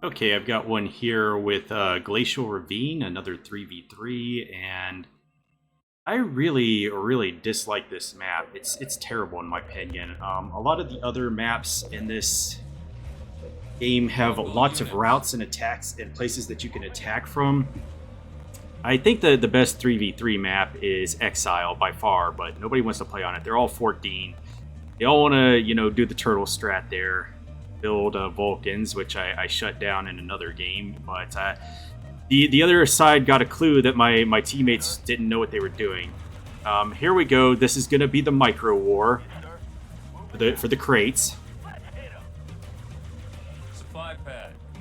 Okay, I've got one here with Glacial Ravine, another 3v3, and I really dislike this map. It's terrible in my opinion. A lot of the other maps in this game have lots of routes and attacks and places that you can attack from. I think the best 3v3 map is Exile by far, but nobody wants to play on it. They're all 14. They all want to, do the turtle strat there. Build Vulcans, which I shut down in another game, but the other side got a clue that my teammates didn't know what they were doing. Here we go. This is going to be the micro war for the crates.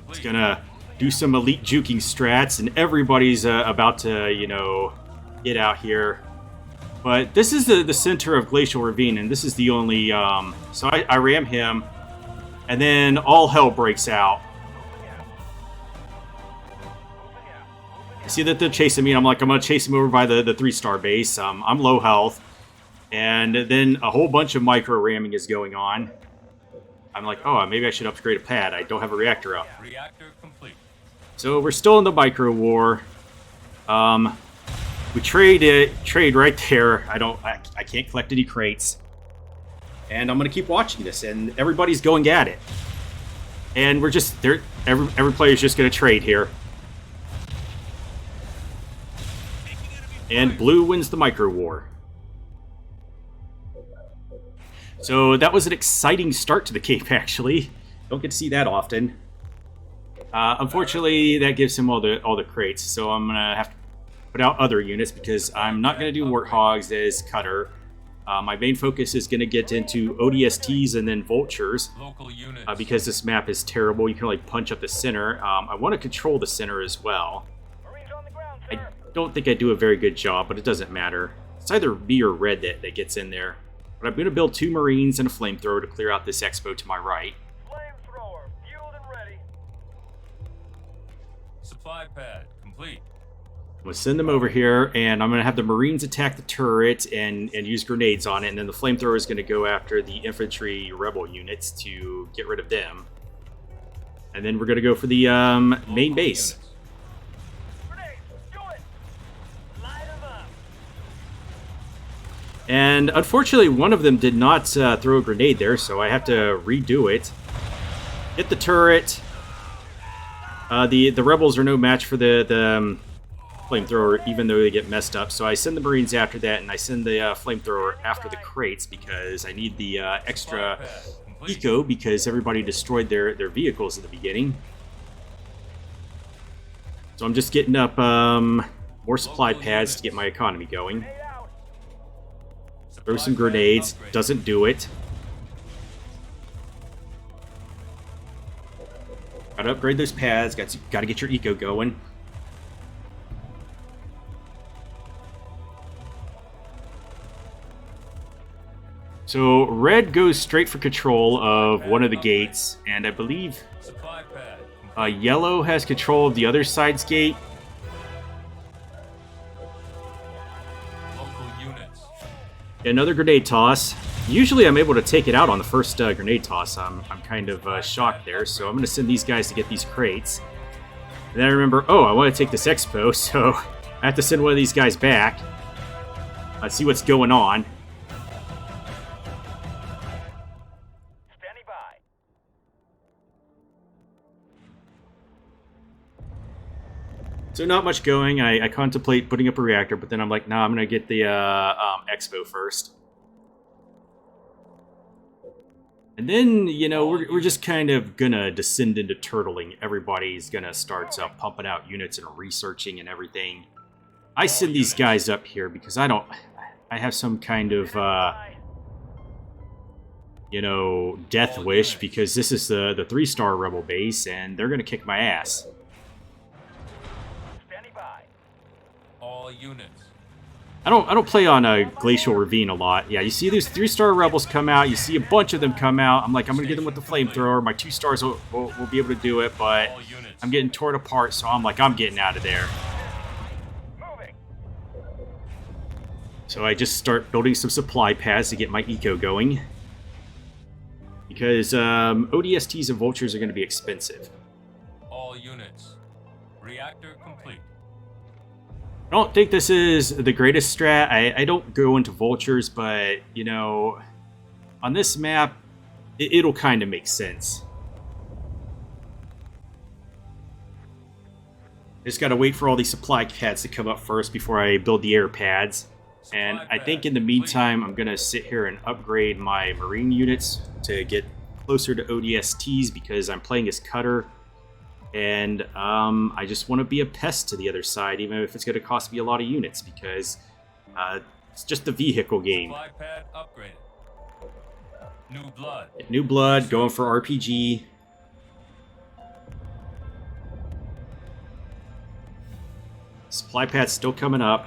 It's going to do some elite juking strats, and everybody's about to, get out here. But this is the center of Glacial Ravine, and this is the only... so I ram him. And then all hell breaks out. I see that they're chasing me, and I'm like, I'm going to chase him over by the 3-star base. I'm low health. And then a whole bunch of micro ramming is going on. I'm like, oh, maybe I should upgrade a pad. I don't have a reactor up. Reactor complete. So we're still in the micro war. We trade right there. I can't collect any crates. And I'm going to keep watching this, and everybody's going at it. And we're just, every player's just going to trade here. And blue wins the micro war. So that was an exciting start to the game, actually. Don't get to see that often. Unfortunately, that gives him all the crates, so I'm going to have to put out other units because I'm not going to do Warthogs as cutter. My main focus is going to get into ODSTs and then vultures because this map is terrible. You can only punch up the center. I want to control the center as well. I don't think I do a very good job, but it doesn't matter. It's either me or red that gets in there. But I'm going to build 2 Marines and a flamethrower to clear out this expo to my right. Flamethrower, fueled and ready. Supply pad complete. I'm going to send them over here, and I'm going to have the Marines attack the turret and use grenades on it, and then the flamethrower is going to go after the infantry rebel units to get rid of them. And then we're going to go for the main base. And unfortunately, one of them did not throw a grenade there, so I have to redo it. Hit the turret. The rebels are no match for the flamethrower, even though they get messed up. So I send the Marines after that, and I send the flamethrower after the crates because I need the extra eco because everybody destroyed their vehicles at the beginning. So I'm just getting up more supply pads to get my economy going. Throw some grenades. Doesn't do it. Gotta upgrade those pads. Gotta get your eco going. So red goes straight for control of one of the gates, and I believe yellow has control of the other side's gate. Another grenade toss. Usually I'm able to take it out on the first grenade toss. I'm kind of shocked there, so I'm going to send these guys to get these crates. And then I remember, oh, I want to take this expo, so I have to send one of these guys back. See what's going on. So not much going. I contemplate putting up a reactor, but then I'm like, nah, I'm going to get the expo first. And then, we're just kind of going to descend into turtling. Everybody's going to start pumping out units and researching and everything. I send these guys up here because I have some kind of, death wish because this is the 3-star rebel base and they're going to kick my ass. All units. I don't play on a Glacial Ravine a lot. Yeah, you see these 3-star rebels come out. You see a bunch of them come out. I'm like, I'm going to get them with the flamethrower. My 2 stars will be able to do it, but I'm getting torn apart, so I'm like, I'm getting out of there. So I just start building some supply pads to get my eco going. Because ODSTs and vultures are going to be expensive. All units. Reactor complete. I don't think this is the greatest strat. I don't go into vultures, but, you know, on this map, it'll kind of make sense. I just gotta wait for all these supply pads to come up first before I build the air pads. And I think in the meantime, I'm gonna sit here and upgrade my marine units to get closer to ODSTs because I'm playing as Cutter. And I just want to be a pest to the other side, even if it's going to cost me a lot of units, because it's just a vehicle game. Supply pad upgraded. New blood. New blood, going for RPG. Supply pad's still coming up.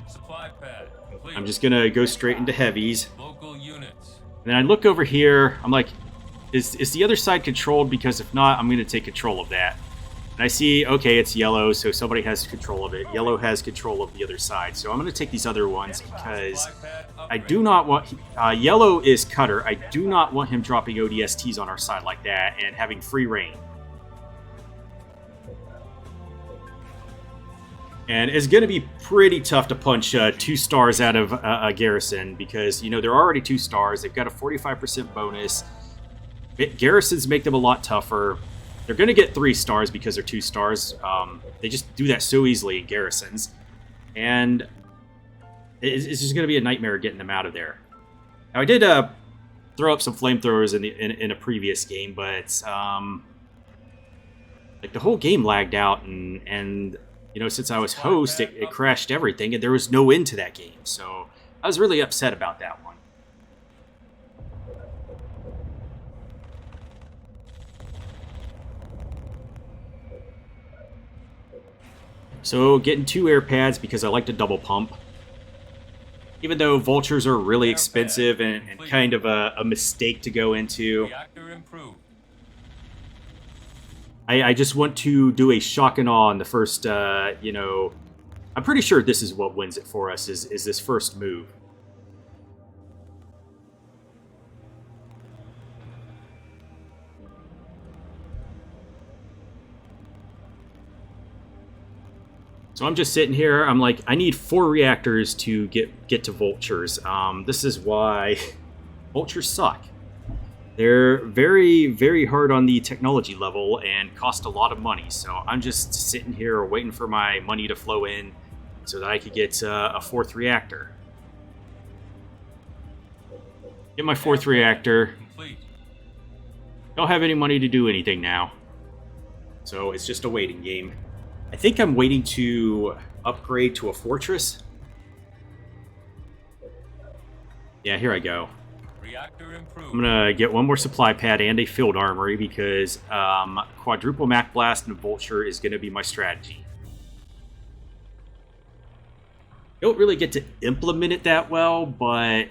Supply pad complete. I'm just going to go straight into heavies. Local units. And then I look over here, I'm like, is the other side controlled? Because if not, I'm going to take control of that. And I see, okay, it's yellow, so somebody has control of it. Yellow has control of the other side. So I'm going to take these other ones because I do not want... yellow is Cutter. I do not want him dropping ODSTs on our side like that and having free reign. And it's going to be pretty tough to punch 2 stars out of a garrison because, you know, they're already 2 stars. They've got a 45% bonus. Garrisons make them a lot tougher. They're going to get 3 stars because they're 2 stars. They just do that so easily in garrisons. And it's just going to be a nightmare getting them out of there. Now, I did throw up some flamethrowers in a previous game, but like the whole game lagged out, and you know, since I was host, it crashed everything, and there was no end to that game. So I was really upset about that one. So getting 2 air pads because I like to double pump. Even though vultures are really expensive and kind of a mistake to go into. Reactor improved. I just want to do a shock and awe in the first, you know... I'm pretty sure this is what wins it for us, is this first move. So I'm just sitting here, I'm like, I need 4 reactors to get to vultures. This is why vultures suck. They're very, very hard on the technology level and cost a lot of money. So I'm just sitting here waiting for my money to flow in so that I could get a 4th reactor. Get my 4th reactor. Complete. Don't have any money to do anything now. So it's just a waiting game. I think I'm waiting to upgrade to a fortress. Yeah, here I go. Reactor improved. I'm gonna get 1 more supply pad and a field armory because quadruple Mac Blast and Vulture is gonna be my strategy. I don't really get to implement it that well, but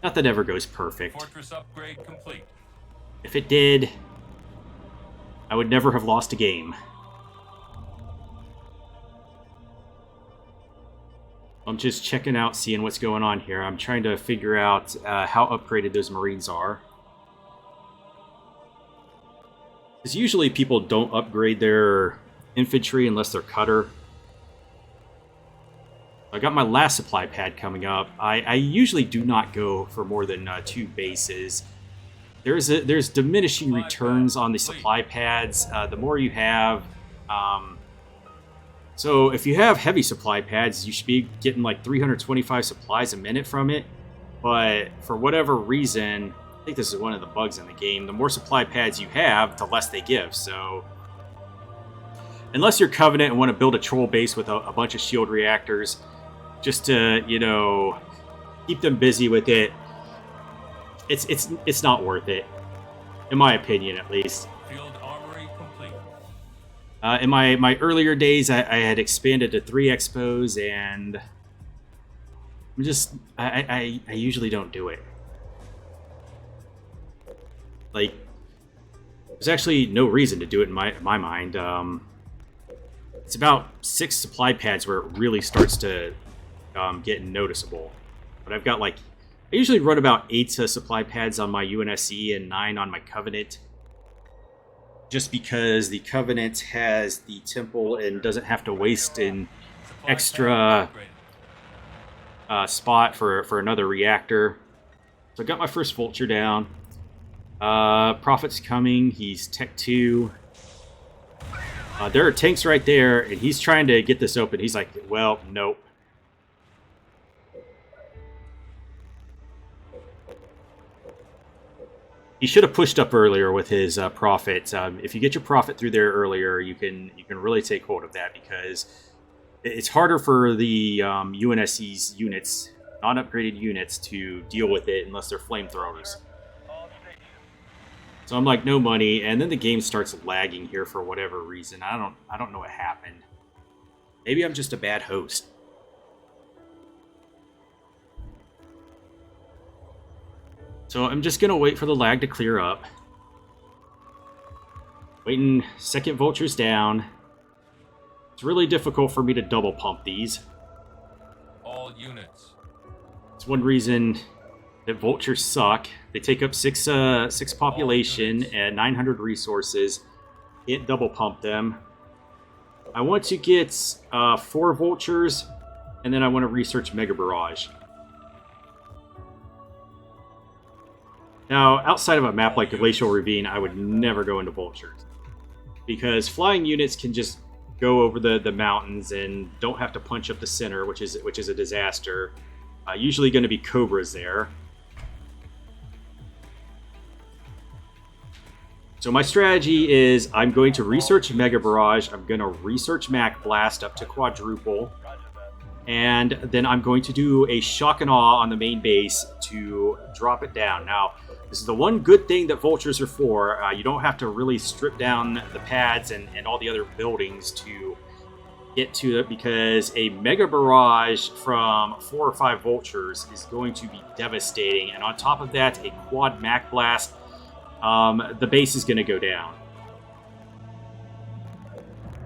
nothing ever goes perfect. Fortress upgrade complete. If it did, I would never have lost a game. I'm just checking out, seeing what's going on here. I'm trying to figure out how upgraded those Marines are. Because usually people don't upgrade their infantry unless they're Cutter. I got my last supply pad coming up. I usually do not go for more than 2 bases. There's diminishing returns on the supply pads. The more you have, so if you have heavy supply pads, you should be getting like 325 supplies a minute from it. But for whatever reason, I think this is one of the bugs in the game. The more supply pads you have, the less they give. So unless you're Covenant and want to build a troll base with a bunch of shield reactors, just to, you know, keep them busy with it, it's not worth it, in my opinion, at least. Field armory complete. In my earlier days, I had expanded to 3 expos, and I'm just I usually don't do it. Like, there's actually no reason to do it in my mind. It's about 6 supply pads where it really starts to get noticeable. But I've got like I usually run about 8 supply pads on my UNSC and 9 on my Covenant. Just because the Covenant has the Temple and doesn't have to waste an Supply extra pad spot for another reactor. So I got my first Vulture down. Prophet's coming. He's Tech 2. There are tanks right there, and he's trying to get this open. He's like, well, nope. He should have pushed up earlier with his Prophet. If you get your Prophet through there earlier, you can really take hold of that, because it's harder for the UNSC's units, non-upgraded units, to deal with it unless they're flamethrowers. So I'm like, no money, and then the game starts lagging here for whatever reason. I don't know what happened. Maybe I'm just a bad host. So I'm just gonna wait for the lag to clear up. Waiting, second Vulture's down. It's really difficult for me to double pump these. all units. It's one reason that Vultures suck. They take up 6 population and 900 resources. Can't double pump them. I want to get 4 Vultures, and then I want to research Mega Barrage. Now, outside of a map like Glacial Ravine, I would never go into Vultures, because flying units can just go over the mountains and don't have to punch up the center, which is a disaster. Usually going to be Cobras there. So my strategy is I'm going to research Mega Barrage, I'm going to research Mac Blast up to quadruple, and then I'm going to do a Shock and Awe on the main base to drop it down. Now, this is the one good thing that Vultures are for. You don't have to really strip down the pads and all the other buildings to get to it, because a Mega Barrage from 4 or 5 Vultures is going to be devastating. And on top of that, a quad Mac Blast, the base is going to go down.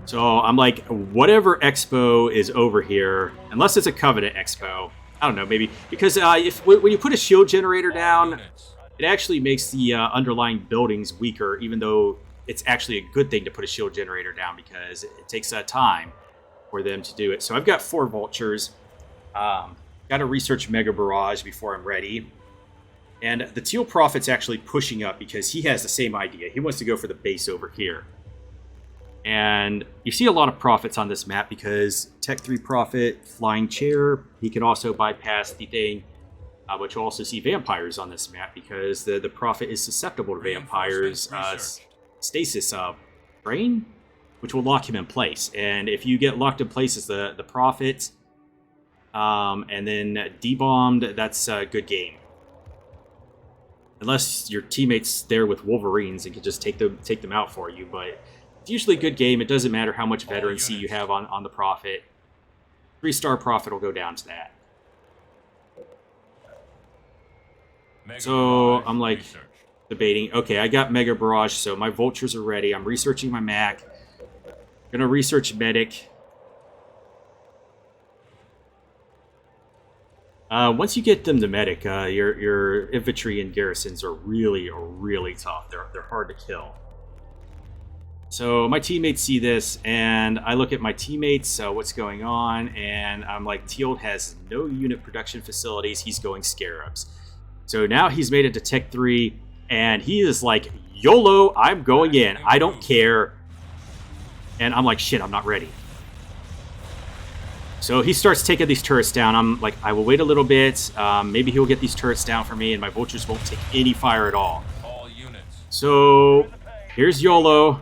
So I'm like, whatever expo is over here, unless it's a Covenant expo, I don't know, maybe, because when you put a shield generator down, it actually makes the underlying buildings weaker, even though it's actually a good thing to put a shield generator down, because it takes time for them to do it. So I've got 4 Vultures. Got to research Mega Barrage before I'm ready. And the Teal Prophet's actually pushing up because he has the same idea. He wants to go for the base over here. And you see a lot of Prophets on this map because Tech 3 Prophet, Flying Chair, he can also bypass the thing. But you'll also see Vampires on this map because the Prophet is susceptible to Vampires' stasis brain, which will lock him in place. And if you get locked in place as the Prophet and then debombed, that's a good game. Unless your teammate's there with Wolverines and can just take them out for you. But it's usually a good game. It doesn't matter how much veterancy you have on the Prophet. 3-star Prophet will go down to that. So I'm like debating. Okay, I got Mega Barrage, so my Vultures are ready. I'm researching my Mac. Gonna research Medic. Once you get them to Medic, your infantry and garrisons are really tough. They're hard to kill. So my teammates see this, and I look at my teammates, what's going on, and I'm like, Teal has no unit production facilities. He's going Scarabs. So now he's made it to Tech 3, and he is like, YOLO, I'm going in. I don't care. And I'm like, shit, I'm not ready. So he starts taking these turrets down. I'm like, I will wait a little bit. Maybe he'll get these turrets down for me, and my Vultures won't take any fire at all. So here's YOLO.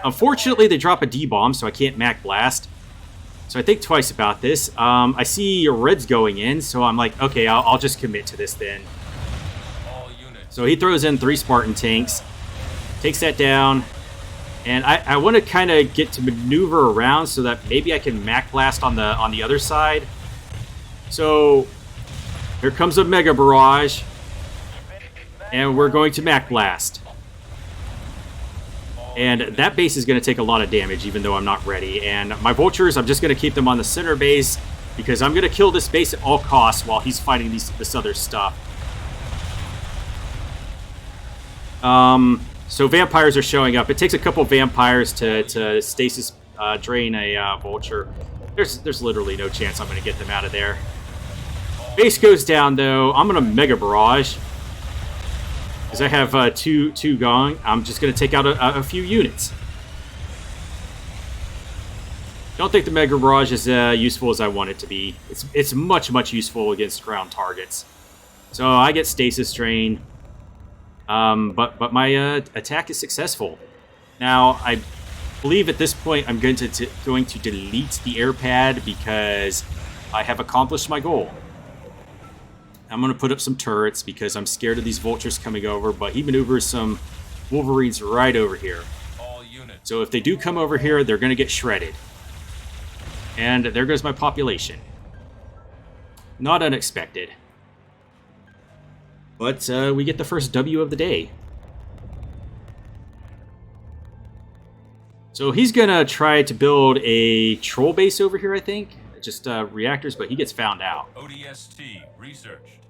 Unfortunately, they drop a D-bomb, so I can't Mac Blast. So I think twice about this. I see Reds going in, so I'm like, okay, I'll just commit to this then. So he throws in 3 Spartan tanks, takes that down, and I want to kind of get to maneuver around so that maybe I can Mac Blast on the other side. So here comes a Mega Barrage, and we're going to Mac Blast. And that base is going to take a lot of damage, even though I'm not ready. And my Vultures, I'm just going to keep them on the center base. because I'm going to kill this base at all costs while he's fighting this other stuff. So vampires are showing up. It takes a couple vampires to stasis drain a vulture. There's literally no chance I'm going to get them out of there. Base goes down, though. I'm going to Mega Barrage. Because I have two going. I'm just going to take out a few units. Don't think the Mega Barrage is useful as I want it to be. It's much useful against ground targets. So I get Stasis Drain. But my attack is successful. Now, I believe at this point I'm going to delete the air pad because I have accomplished my goal. I'm going to put up some turrets because I'm scared of these vultures coming over, but he maneuvers some wolverines right over here. All units. So if they do come over here, they're going to get shredded. And there goes my population. Not unexpected. But we get the first W of the day. So he's going to try to build a troll base over here, I think. Just reactors, but he gets found out. ODST researched.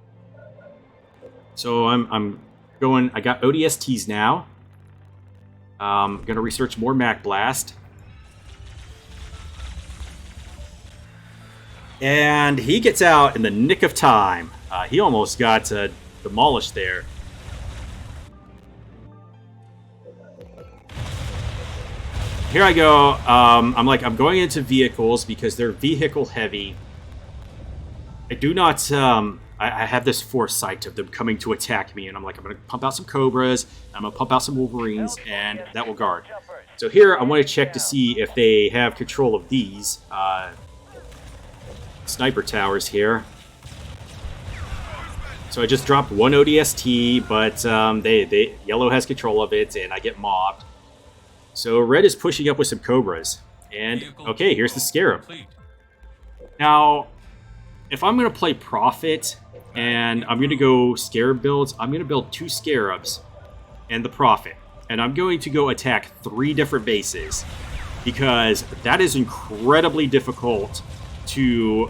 So I'm going... I got ODSTs now. Going to research more Mac Blast. And he gets out in the nick of time. He almost got... demolished there. Here I go. I'm going into vehicles because they're vehicle heavy. I do not. I have this foresight of them coming to attack me, and I'm going to pump out some Cobras. I'm going to pump out some Wolverines, and that will guard. So here I want to check to see if they have control of these sniper towers here. So I just dropped one ODST, but yellow has control of it, and I get mobbed. So red is pushing up with some Cobras. And, okay, here's the Scarab. Now, if I'm going to play Prophet, and I'm going to go Scarab builds, I'm going to build 2 Scarabs and the Prophet. And I'm going to go attack 3 different bases, because that is incredibly difficult to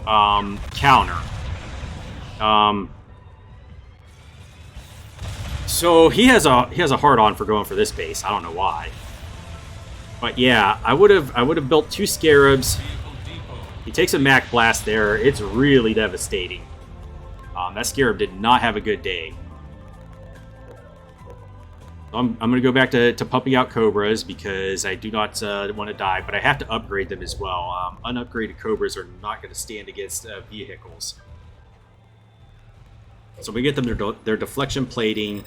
counter. So he has a hard on for going for this base. I don't know why. But yeah, I would have built 2 Scarabs. He takes a Mac Blast there. It's really devastating. That Scarab did not have a good day. I'm going to go back to pumping out Cobras because I do not want to die, but I have to upgrade them as well. Unupgraded Cobras are not going to stand against vehicles. So we get them their deflection plating,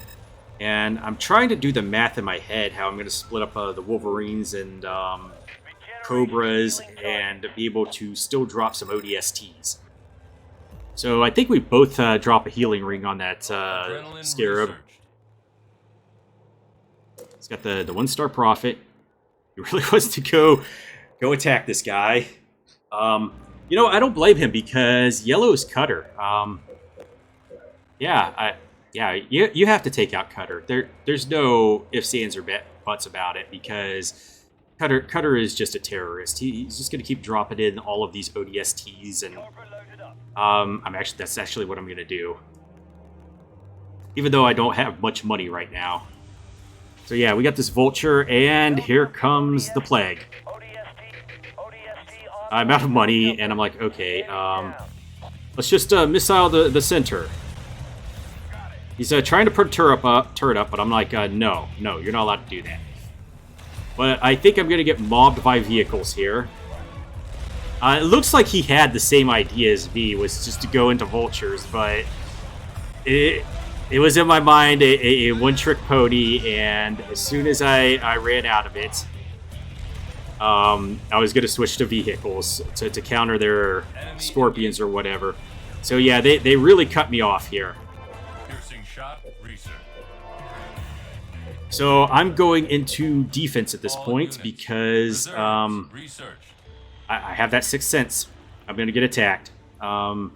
and I'm trying to do the math in my head how I'm going to split up the Wolverines and Cobras and be able to still drop some ODSTs. So I think we both drop a healing ring on that Scarab. He's got the 1-star Prophet. He really wants to go attack this guy. You know, I don't blame him because yellow is Cutter. Yeah, you have to take out Cutter. There's no ifs, ands, or buts about it because Cutter is just a terrorist. He's just going to keep dropping in all of these ODSTs, and that's actually what I'm going to do. Even though I don't have much money right now. So yeah, we got this Vulture, and here comes the Plague. I'm out of money, and I'm like, okay, let's just missile the center. He's trying to put turret up, but I'm like, no, you're not allowed to do that. But I think I'm going to get mobbed by vehicles here. It looks like he had the same idea as me, was just to go into Vultures, but it was in my mind a one-trick pony, and as soon as I ran out of it, I was going to switch to vehicles to counter their Scorpions or whatever. So yeah, they really cut me off here. So I'm going into defense at this point because I have that 6th sense. I'm going to get attacked. And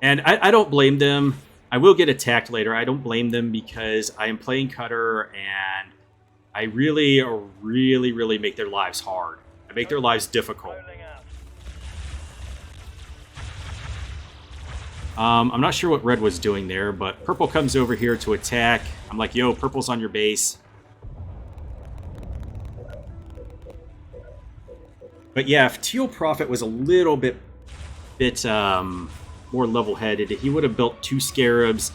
I don't blame them. I will get attacked later. I don't blame them because I am playing Cutter and I really make their lives hard. I make their lives difficult. I'm not sure what red was doing there, but purple comes over here to attack. I'm like, yo, purple's on your base. But yeah, if Teal Prophet was a little bit more level-headed, he would have built 2 Scarabs,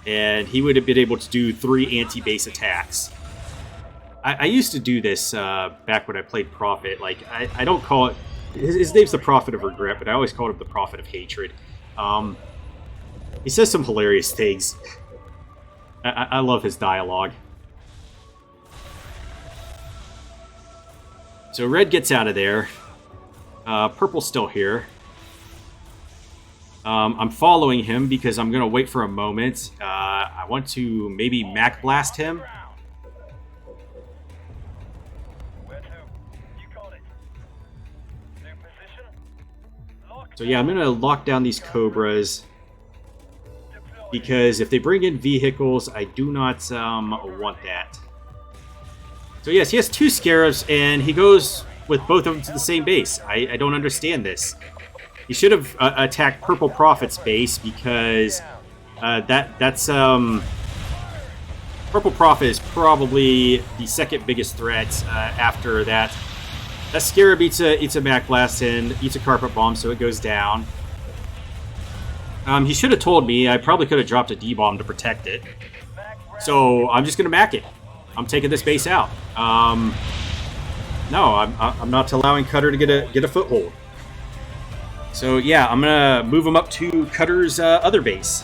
and he would have been able to do 3 anti-base attacks. I used to do this back when I played Prophet. Like, I don't call it... His name's the Prophet of Regret, but I always called him the Prophet of Hatred. He says some hilarious things. I love his dialogue. So red gets out of there. Purple's still here. I'm following him because I'm going to wait for a moment. I want to maybe Mac Blast him. So yeah, I'm going to lock down these Cobras. Because if they bring in vehicles, I do not want that. So yes, he has 2 Scarabs, and he goes with both of them to the same base. I don't understand this. He should have attacked Purple Prophet's base, because that's... Purple Prophet is probably the second biggest threat after that. That Scarab eats a Mac Blast and eats a Carpet Bomb, so it goes down. He should have told me. I probably could have dropped a D-Bomb to protect it. So I'm just going to Mac it. I'm taking this base out. No, I'm not allowing Cutter to get a foothold. So yeah, I'm going to move him up to Cutter's other base.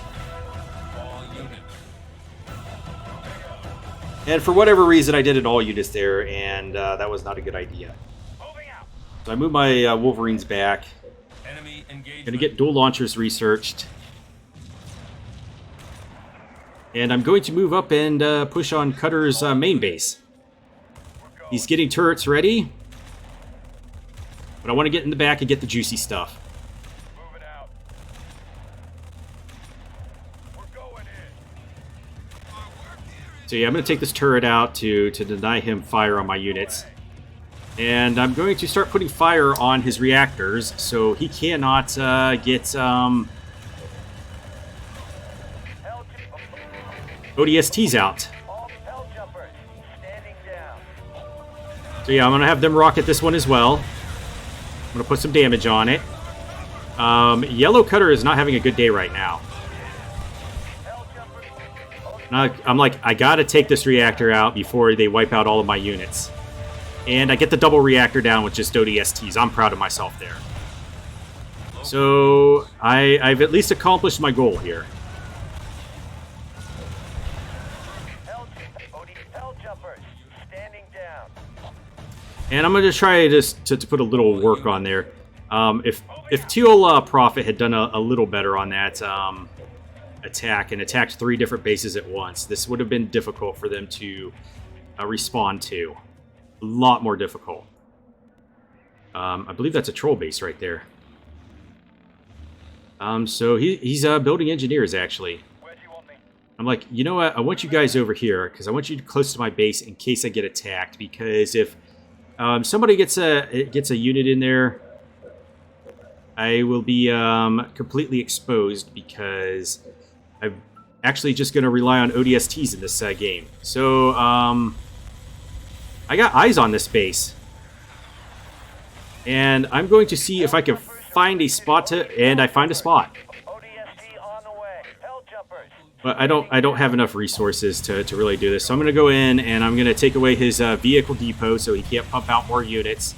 And for whatever reason, I did it all units there, and that was not a good idea. So I move my Wolverines back. Gonna get dual launchers researched. And I'm going to move up and push on Cutter's main base. He's getting turrets ready. But I want to get in the back and get the juicy stuff. So yeah, I'm going to take this turret out to deny him fire on my units. And I'm going to start putting fire on his reactors, so he cannot get ODSTs out. So yeah, I'm going to have them rocket this one as well. I'm going to put some damage on it. Yellow Cutter is not having a good day right now. I'm like, I got to take this reactor out before they wipe out all of my units. And I get the double reactor down with just ODSTs. I'm proud of myself there. So I've at least accomplished my goal here. And I'm going to try to put a little work on there. If Teal Prophet had done a little better on that attack and attacked 3 different bases at once, this would have been difficult for them to respond to. A lot more difficult. I believe that's a troll base right there. So he's building engineers, actually. I'm like, you know what? I want you guys over here, because I want you close to my base in case I get attacked. Because if somebody gets a unit in there, I will be completely exposed, because I'm actually just going to rely on ODSTs in this game. So, I got eyes on this base. And I'm going to see if I can find a spot and I find a spot. But I don't have enough resources to really do this. So I'm going to go in and I'm going to take away his vehicle depot so he can't pump out more units.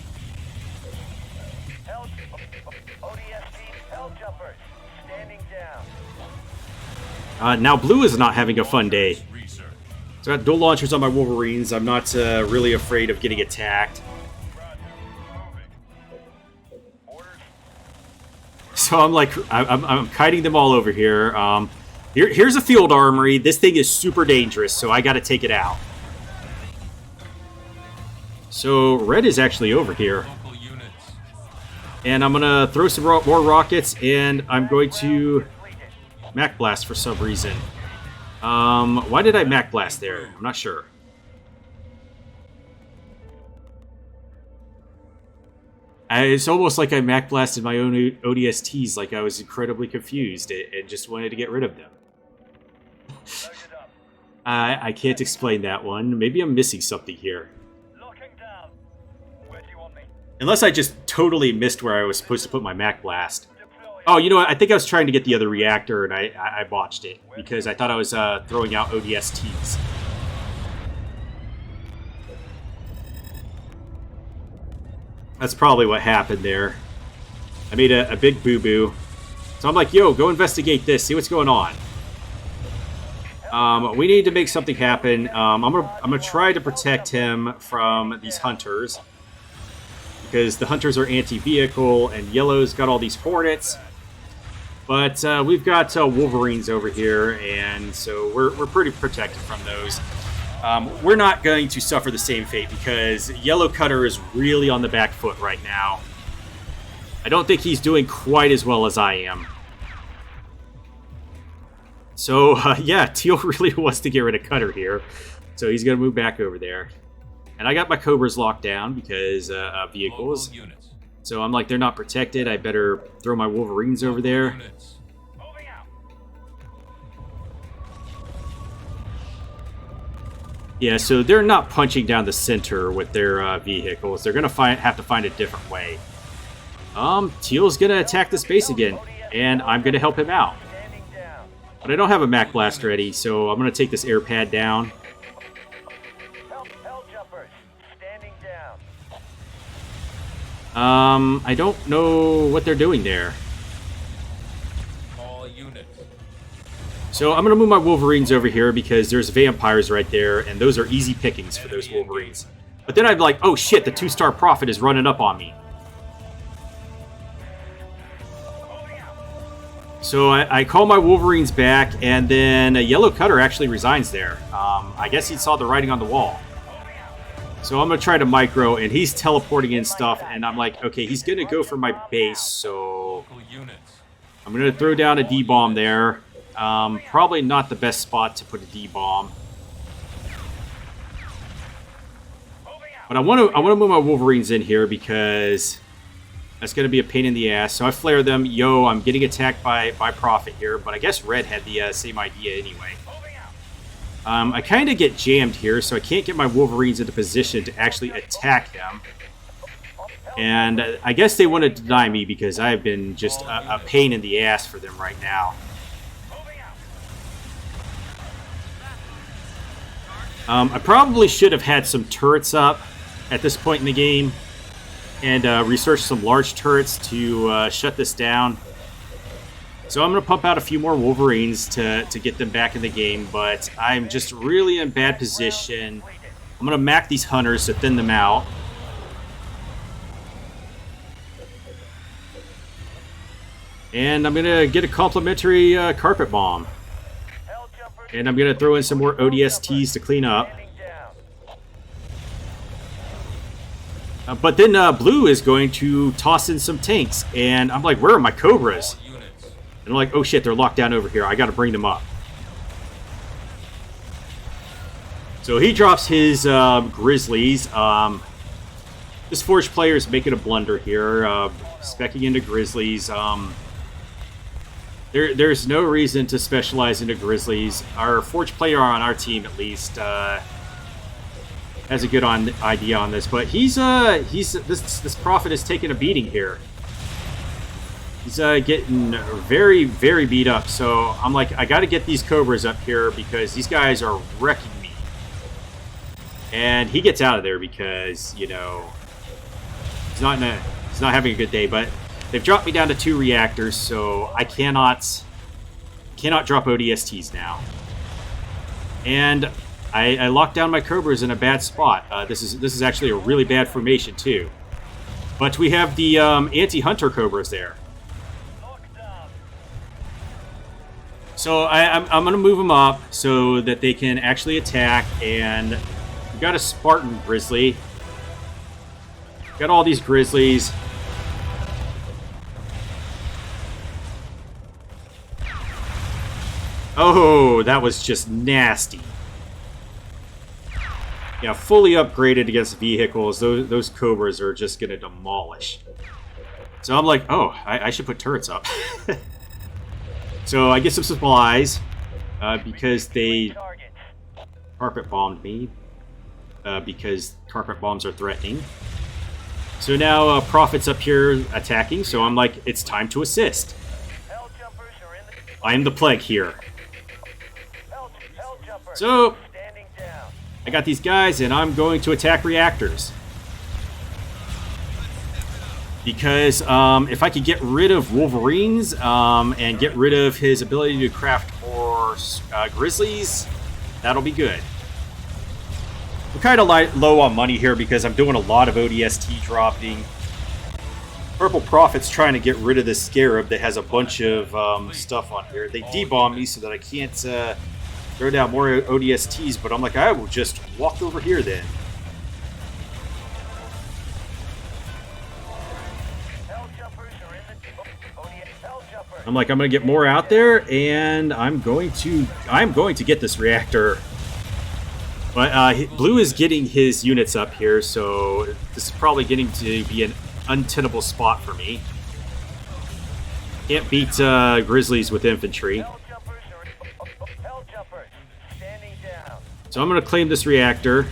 Now blue is not having a fun day. So I got dual launchers on my Wolverines. I'm not really afraid of getting attacked. So I'm like, I'm kiting them all over here. Here's a field armory. This thing is super dangerous, so I got to take it out. So red is actually over here. And I'm going to throw some more rockets, and I'm going to Mac Blast for some reason. Why did I Mac Blast there? I'm not sure. It's almost like I Mac blasted my own ODSTs, like I was incredibly confused and just wanted to get rid of them. I can't explain that one. Maybe I'm missing something here. Unless I just totally missed where I was supposed to put my Mac blast. Oh, you know what? I think I was trying to get the other reactor, and I botched it because I thought I was throwing out ODSTs. That's probably what happened there. I made a big boo-boo. So I'm like, yo, go investigate this, see what's going on. We need to make something happen. I'm gonna try to protect him from these hunters. Because the hunters are anti-vehicle, and yellow's got all these hornets. But we've got wolverines over here, and so we're pretty protected from those. We're not going to suffer the same fate because Yellow Cutter is really on the back foot right now. I don't think he's doing quite as well as I am. So, yeah, Teal really wants to get rid of Cutter here. So he's going to move back over there. And I got my Cobras locked down because vehicles. So I'm like, they're not protected. I better throw my Wolverines over there. Yeah, so they're not punching down the center with their vehicles. They're going to have to find a different way. Teal's going to attack this base again, and I'm going to help him out. But I don't have a Mac Blast ready, so I'm going to take this air pad down. I don't know what they're doing there. So I'm going to move my Wolverines over here because there's vampires right there, and those are easy pickings for those Wolverines. But then I'm like, oh shit, the 2-star Prophet is running up on me. So I call my Wolverines back, and then a Yellow Cutter actually resigns there. I guess he saw the writing on the wall. So I'm going to try to micro, and he's teleporting in stuff, and I'm like, okay, he's going to go for my base, so I'm going to throw down a D-bomb there. Probably not the best spot to put a D-bomb. But I want to move my Wolverines in here because that's going to be a pain in the ass. So I flare them. Yo, I'm getting attacked by Prophet here, but I guess Red had the same idea anyway. I kind of get jammed here, so I can't get my Wolverines into position to actually attack him. And I guess they want to deny me because I have been just a pain in the ass for them right now. I probably should have had some turrets up at this point in the game and researched some large turrets to shut this down. So I'm going to pump out a few more Wolverines to get them back in the game, but I'm just really in bad position. I'm going to Mac these hunters to thin them out. And I'm going to get a complimentary carpet bomb. And I'm going to throw in some more ODSTs to clean up. But then Blue is going to toss in some tanks. And I'm like, where are my Cobras? And I'm like, oh shit, they're locked down over here. I got to bring them up. So he drops his Grizzlies. This Forge player is making a blunder here. Speccing into Grizzlies. There's no reason to specialize into Grizzlies. Our Forge player on our team, at least, has a good idea on this. But this Prophet is taking a beating here. He's getting very, very beat up. So I'm like, I got to get these Cobras up here because these guys are wrecking me. And he gets out of there because, you know, he's not having a good day. But they've dropped me down to 2 reactors, so I cannot drop ODSTs now. And I locked down my Cobras in a bad spot. This is actually a really bad formation too. But we have the anti-hunter Cobras there. So I'm going to move them up so that they can actually attack. And we've got a Spartan Grizzly. Got all these Grizzlies. Oh, that was just nasty. Yeah, fully upgraded against vehicles, those Cobras are just going to demolish. So I'm like, oh, I should put turrets up. So I get some supplies because they carpet bombed me. Because carpet bombs are threatening. So now Prophet's up here attacking, so I'm like, it's time to assist. I am the plague here. So, I got these guys, and I'm going to attack reactors. Because if I could get rid of Wolverines and get rid of his ability to craft more Grizzlies, that'll be good. I'm kind of low on money here because I'm doing a lot of ODST dropping. Purple Prophet's trying to get rid of this Scarab that has a bunch of stuff on here. They debomb me so that I can't throw down more ODSTs, but I'm like, I will just walk over here then. I'm like, I'm going to get more out there, and I'm going to get this reactor. But Blue is getting his units up here, so this is probably getting to be an untenable spot for me. Can't beat Grizzlies with infantry. So I'm going to claim this reactor,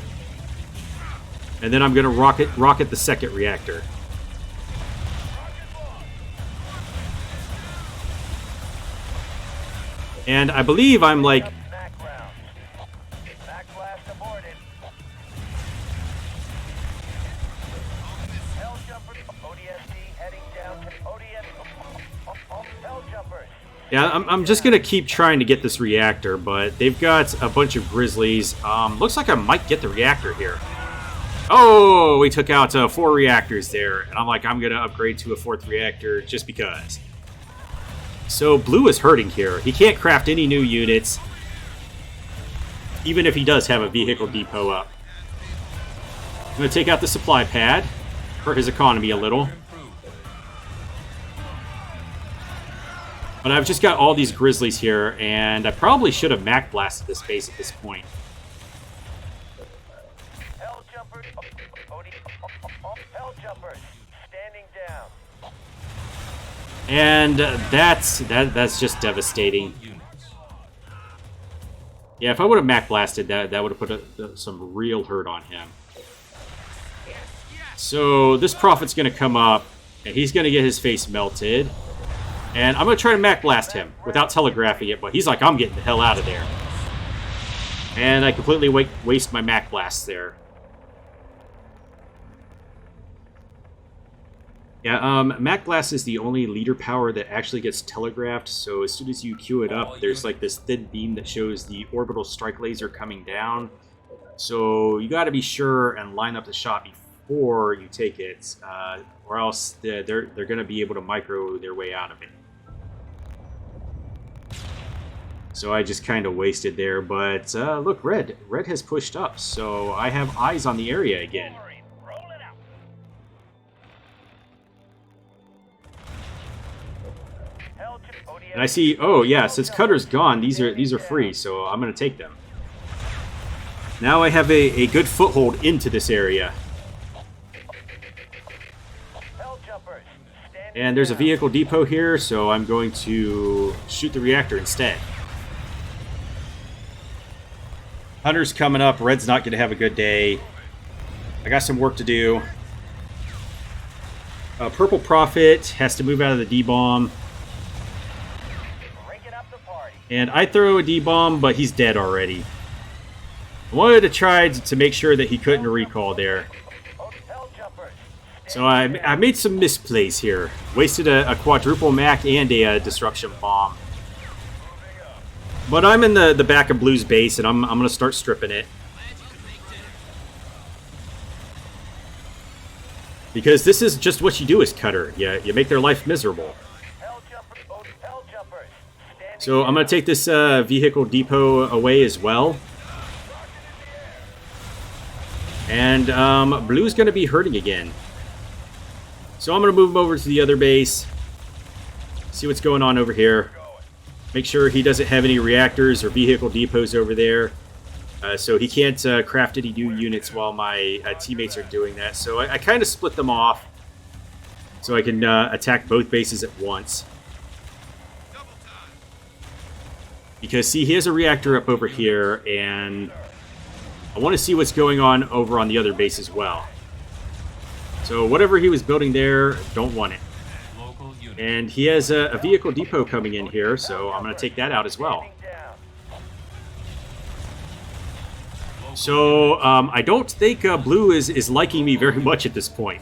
and then I'm going to rocket the second reactor. And I believe I'm like... Yeah, I'm just going to keep trying to get this reactor, but they've got a bunch of Grizzlies. Looks like I might get the reactor here. Oh, we took out 4 reactors there, and I'm like, I'm going to upgrade to a 4th reactor just because. So Blue is hurting here. He can't craft any new units, even if he does have a vehicle depot up. I'm going to take out the supply pad, hurt his economy a little. But I've just got all these Grizzlies here, and I probably should have Mac blasted this base at this point. And that's just devastating. Yeah, if I would have Mac blasted that, that would have put some real hurt on him. So this Prophet's going to come up, and he's going to get his face melted. And I'm going to try to Mac blast him without telegraphing it, but he's like, I'm getting the hell out of there. And I completely waste my Mac blasts there. Yeah, Mac blast is the only leader power that actually gets telegraphed, so as soon as you queue it up, there's like this thin beam that shows the orbital strike laser coming down. So you got to be sure and line up the shot before you take it, or else they're going to be able to micro their way out of it. So I just kind of wasted there, but look, Red has pushed up, so I have eyes on the area again. And I see, oh yeah, since Cutter's gone, these are free, so I'm going to take them. Now I have a good foothold into this area. And there's a vehicle depot here, so I'm going to shoot the reactor instead. Hunter's coming up. Red's not going to have a good day. I got some work to do. Purple Prophet has to move out of the D-bomb. And I throw a D-bomb, but he's dead already. I wanted to try to make sure that he couldn't recall there. So I made some misplays here. Wasted a quadruple Mac and a disruption bomb. But I'm in the back of Blue's base, and I'm going to start stripping it. Because this is just what you do as Cutter. You make their life miserable. So I'm going to take this vehicle depot away as well. And Blue's going to be hurting again. So I'm going to move him over to the other base. See what's going on over here. Make sure he doesn't have any reactors or vehicle depots over there. So he can't craft any new units while my teammates are doing that. So I kind of split them off so I can attack both bases at once. Because, see, he has a reactor up over here, and I want to see what's going on over on the other base as well. So whatever he was building there, don't want it. And he has a vehicle depot coming in here, so I'm going to take that out as well. So I don't think Blue is liking me very much at this point.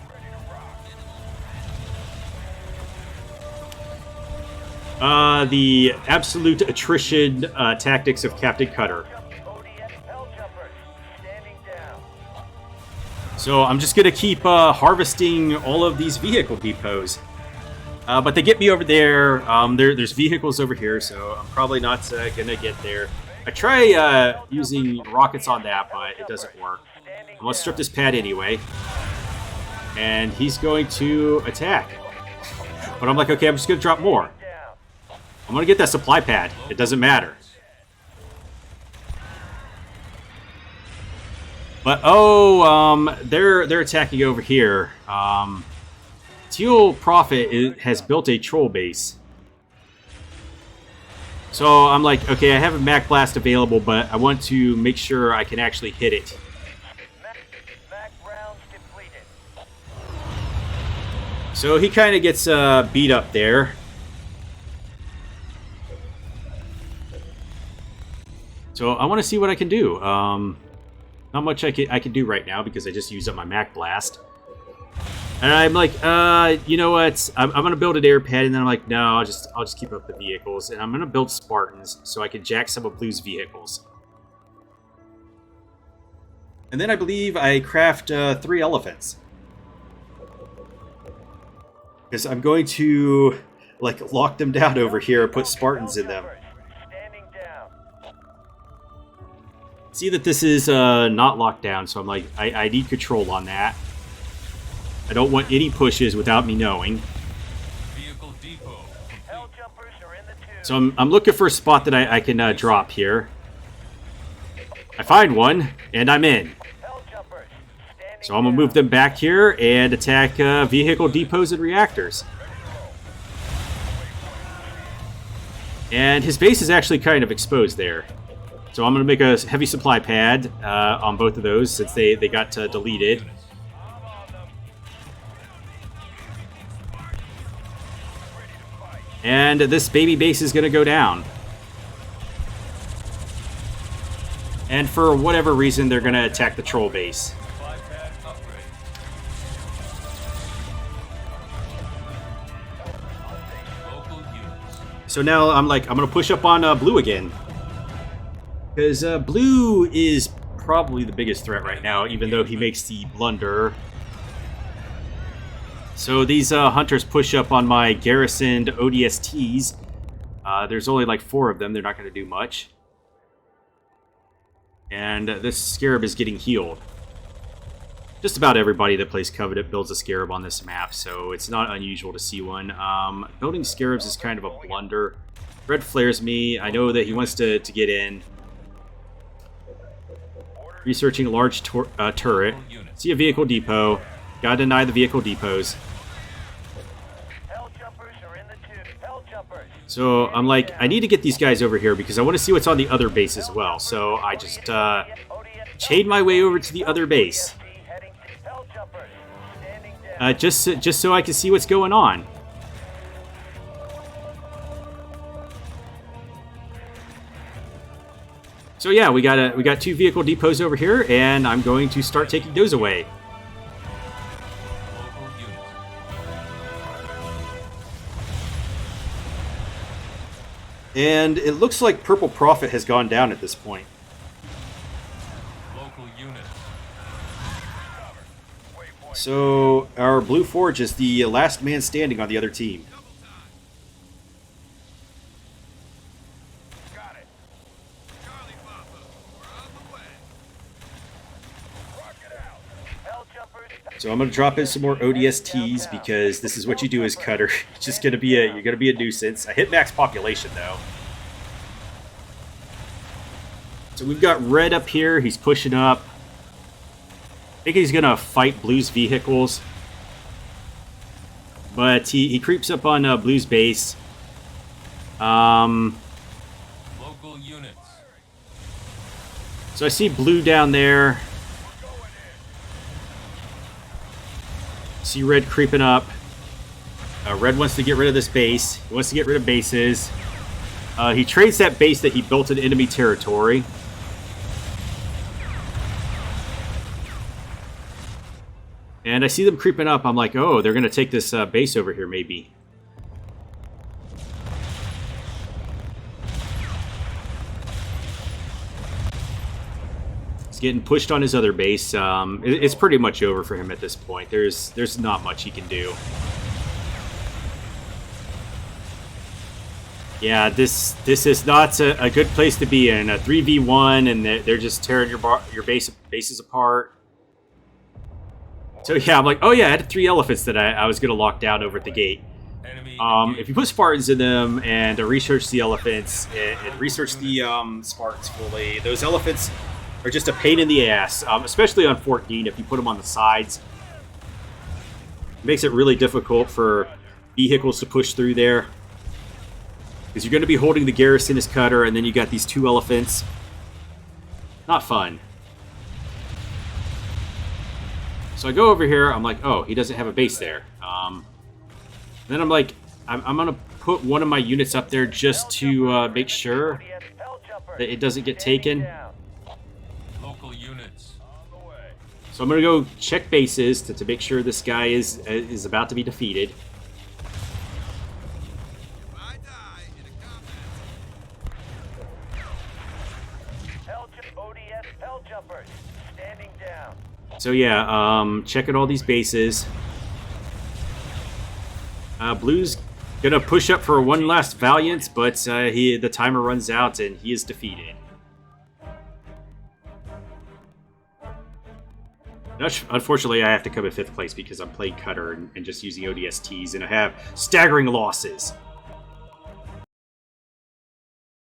The absolute attrition tactics of Captain Cutter. So I'm just going to keep harvesting all of these vehicle depots. But they get me over there. There's vehicles over here, so I'm probably not going to get there. I try using rockets on that, but it doesn't work. I'm going to strip this pad anyway. And he's going to attack. But I'm like, okay, I'm just going to drop more. I'm going to get that supply pad. It doesn't matter. But, they're attacking over here. Teal Prophet has built a troll base. So I'm like, okay, I have a Mac Blast available, but I want to make sure I can actually hit it. So he kind of gets beat up there. So I want to see what I can do. Not much I can do right now because I just used up my Mac Blast. And I'm like, you know what? I'm gonna build an air pad, and then I'm like, no, I'll just keep up the vehicles, and I'm gonna build Spartans so I can jack some of Blue's vehicles. And then I believe I craft 3 elephants because I'm going to like lock them down over here and put Spartans in them. See that this is not locked down, so I'm like, I need control on that. I don't want any pushes without me knowing. So I'm looking for a spot that I can drop here. I find one, and I'm in. So I'm going to move them back here and attack vehicle depots and reactors. And his base is actually kind of exposed there. So I'm going to make a heavy supply pad on both of those since they got deleted. And this baby base is going to go down. And for whatever reason, they're going to attack the troll base. So now I'm like, I'm going to push up on Blue again. Because Blue is probably the biggest threat right now, even though he makes the blunder. So these hunters push up on my garrisoned ODSTs. There's only like 4 of them. They're not going to do much. And this Scarab is getting healed. Just about everybody that plays Covenant builds a Scarab on this map, so it's not unusual to see one. Building Scarabs is kind of a blunder. Red flares me. I know that he wants to get in. Researching a large turret. See a vehicle depot. Gotta deny the vehicle depots. So I'm like, I need to get these guys over here because I want to see what's on the other base as well. So I just chain my way over to the other base. Just so I can see what's going on. So yeah, we got 2 vehicle depots over here, and I'm going to start taking those away. And it looks like Purple Prophet has gone down at this point. So our Blue Forge is the last man standing on the other team. So I'm going to drop in some more ODSTs because this is what you do as Cutter. It's just going to be you're going to be a nuisance. I hit max population though. So we've got red up here. He's pushing up. I think he's gonna fight blue's vehicles. But he creeps up on blue's base. Local units. So I see blue down there. See red creeping up. Red wants to get rid of this base. He wants to get rid of bases. He trades that base that he built in enemy territory. And I see them creeping up. I'm like, oh, they're going to take this base over here, maybe. He's getting pushed on his other base. It's pretty much over for him at this point. There's not much he can do. Yeah, this is not a good place to be in. A 3v1, and they're just tearing your bases apart. So yeah, I'm like, oh yeah, I had 3 elephants that I was going to lock down over at the gate. If you put Spartans in them and research the elephants and research the Spartans fully, those elephants are just a pain in the ass, especially on Fort Dean if you put them on the sides. It makes it really difficult for vehicles to push through there. Because you're going to be holding the garrison as cutter, and then you got these 2 elephants. Not fun. So I go over here, I'm like, oh, he doesn't have a base there. Then I'm like, I'm going to put one of my units up there just to make sure that it doesn't get taken. Local units. So I'm going to go check bases to make sure this guy is about to be defeated. So yeah, checking all these bases. Blue's gonna push up for one last Valiant, but the timer runs out and he is defeated. Unfortunately, I have to come in 5th place because I'm playing cutter and just using ODSTs, and I have staggering losses.